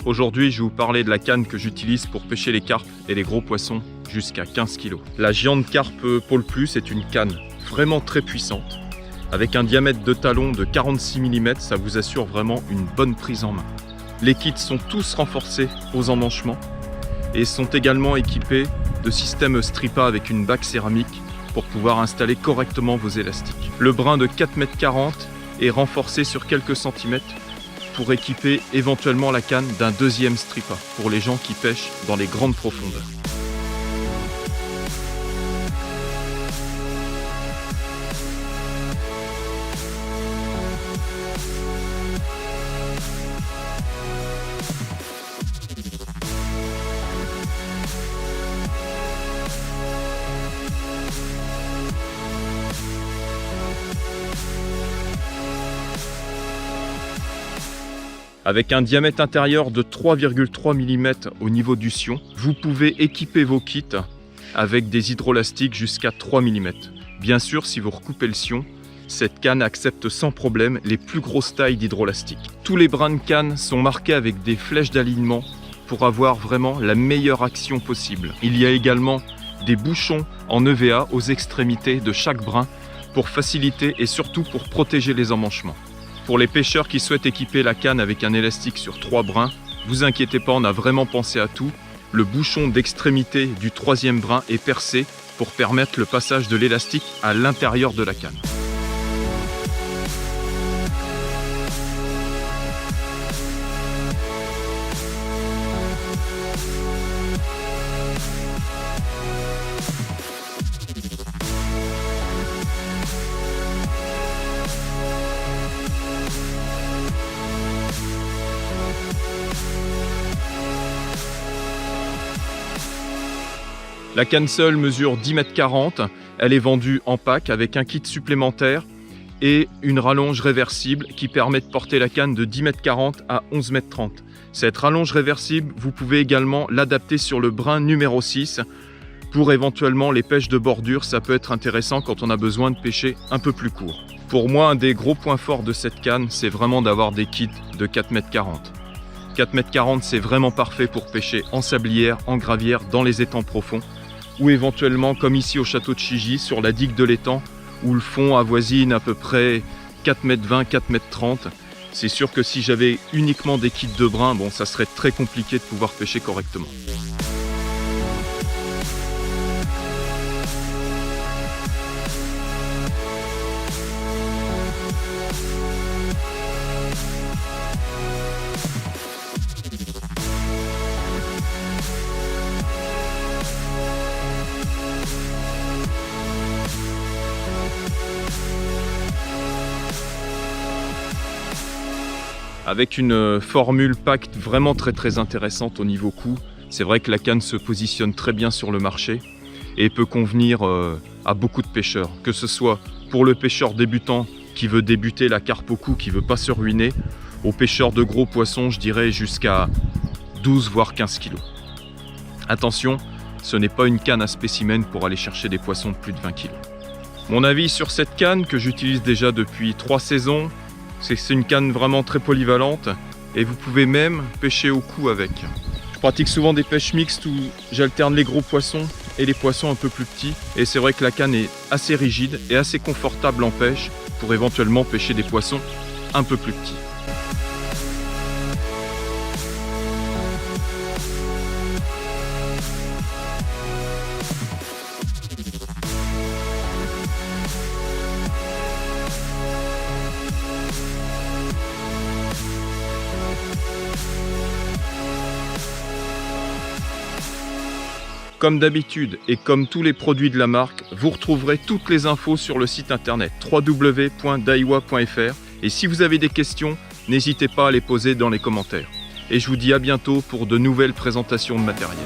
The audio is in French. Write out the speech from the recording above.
Aujourd'hui, je vais vous parler de la canne que j'utilise pour pêcher les carpes et les gros poissons jusqu'à 15 kg. La Giant Carp Pole Plus est une canne vraiment très puissante. Avec un diamètre de talon de 46 mm, ça vous assure vraiment une bonne prise en main. Les kits sont tous renforcés aux emmanchements et sont également équipés de systèmes Stripa avec une bague céramique pour pouvoir installer correctement vos élastiques. Le brin de 4,40 m est renforcé sur quelques centimètres pour équiper éventuellement la canne d'un deuxième Stripa pour les gens qui pêchent dans les grandes profondeurs. Avec un diamètre intérieur de 3,3 mm au niveau du sion, vous pouvez équiper vos kits avec des hydrolastiques jusqu'à 3 mm. Bien sûr, si vous recoupez le sion, cette canne accepte sans problème les plus grosses tailles d'hydrolastiques. Tous les brins de canne sont marqués avec des flèches d'alignement pour avoir vraiment la meilleure action possible. Il y a également des bouchons en EVA aux extrémités de chaque brin pour faciliter et surtout pour protéger les emmanchements. Pour les pêcheurs qui souhaitent équiper la canne avec un élastique sur 3 brins, vous inquiétez pas, on a vraiment pensé à tout. Le bouchon d'extrémité du 3e brin est percé pour permettre le passage de l'élastique à l'intérieur de la canne. La canne seule mesure 10,40 m, elle est vendue en pack avec un kit supplémentaire et une rallonge réversible qui permet de porter la canne de 10,40 m à 11,30 m. Cette rallonge réversible, vous pouvez également l'adapter sur le brin numéro 6 pour éventuellement les pêches de bordure, ça peut être intéressant quand on a besoin de pêcher un peu plus court. Pour moi, un des gros points forts de cette canne, c'est vraiment d'avoir des kits de 4,40 m. 4,40 m, c'est vraiment parfait pour pêcher en sablière, en gravière, dans les étangs profonds, ou éventuellement comme ici au château de Chigy sur la digue de l'étang où le fond avoisine à peu près 4,20 m, 4,30 m. C'est sûr que si j'avais uniquement des kits de brin, bon, ça serait très compliqué de pouvoir pêcher correctement. Avec une formule pack vraiment très intéressante au niveau coût, c'est vrai que la canne se positionne très bien sur le marché et peut convenir à beaucoup de pêcheurs, que ce soit pour le pêcheur débutant qui veut débuter la carpe au cou, qui ne veut pas se ruiner, aux pêcheurs de gros poissons, je dirais jusqu'à 12 voire 15 kg. Attention, ce n'est pas une canne à spécimen pour aller chercher des poissons de plus de 20 kg. Mon avis sur cette canne que j'utilise déjà depuis 3 saisons, c'est que c'est une canne vraiment très polyvalente et vous pouvez même pêcher au cou avec. Je pratique souvent des pêches mixtes où j'alterne les gros poissons et les poissons un peu plus petits. Et c'est vrai que la canne est assez rigide et assez confortable en pêche pour éventuellement pêcher des poissons un peu plus petits. Comme d'habitude et comme tous les produits de la marque, vous retrouverez toutes les infos sur le site internet www.daiwa.fr et si vous avez des questions, n'hésitez pas à les poser dans les commentaires. Et je vous dis à bientôt pour de nouvelles présentations de matériel.